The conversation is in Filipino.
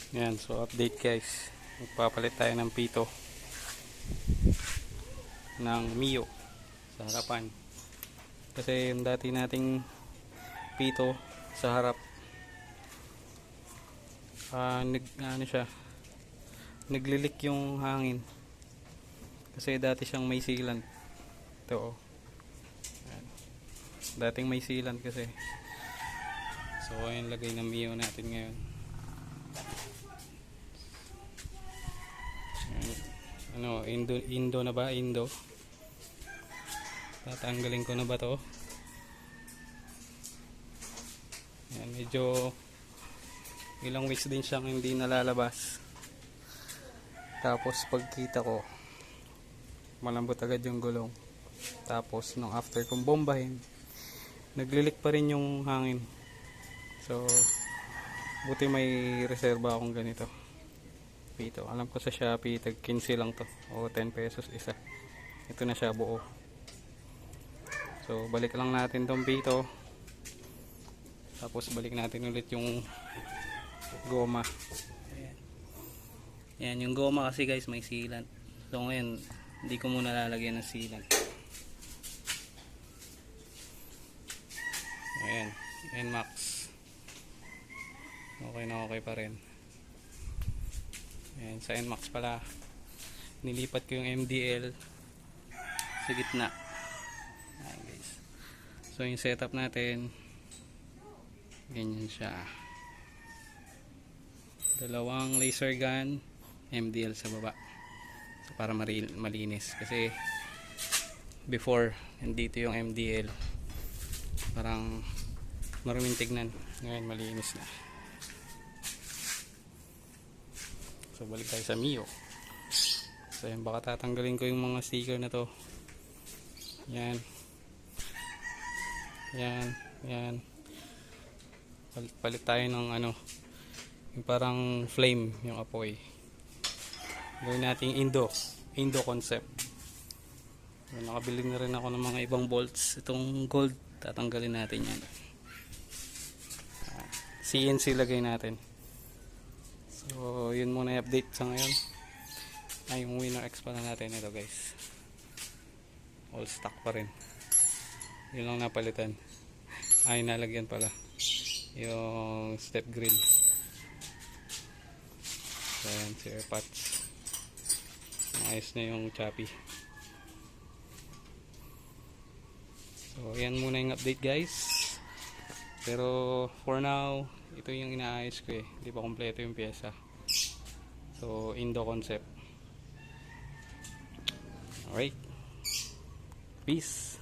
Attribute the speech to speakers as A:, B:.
A: Yan, so update guys. Magpapalit tayo ng pito ng Mio sa harapan. Kasi yung dati nating pito sa harap, ano siya, naglilik yung hangin. Kasi dati siyang may sealant. Ito, oh. Yan. Dating may sealant kasi. So, ayan lagay ng Mio natin ngayon. Ano, Indo na ba? Indo. Tatanggalin ko na ba to? Yan, medyo ilang weeks din siyang hindi nalalabas. Tapos pagkita ko, malambot agad yung gulong. Tapos nung after kong bombahin, naglilik pa rin yung hangin. So, buti may reserba akong ganito. Pito. Alam ko sa Shopee, tag 15 lang to. O 10 pesos isa. Ito na siya buo. So, balik lang natin tong pito. Tapos balik natin ulit yung goma. Ayan. Yan, yung goma kasi guys may sealant. So ngayon, hindi ko muna lalagyan ng sealant. Ayan, NMAX. Okay na okay pa rin. Ayan, sa NMAX pala, nilipat ko yung MDL sa gitna. Ayan guys. So yung setup natin, ganyan siya. Dalawang laser gun, MDL sa baba. So para malinis. Kasi before, nandito yung MDL. Parang maruming tignan. Ngayon malinis na. So balik tayo sa Mio. So yan, baka tatanggalin ko yung mga sticker na to. Yan. Yan. Yan. Palit tayo ng ano, yung parang flame yung apoy. Gawin natin Indo concept. So, nakabili na rin ako ng mga ibang bolts. Itong gold, tatanggalin natin yan. CNC lagay natin. So, yun muna yung update sa ngayon. Ay, yung Winner X pala natin ito guys. All stock pa rin. Yun lang napalitan. Ay, nalagyan pala yung step grill. So, ayan, si airpods. Ayos na yung choppy. So, ayan muna yung update guys. Pero, for now, ito yung inaayos ko eh. Hindi pa kompleto yung pyesa. So, Indo concept. Alright. Peace.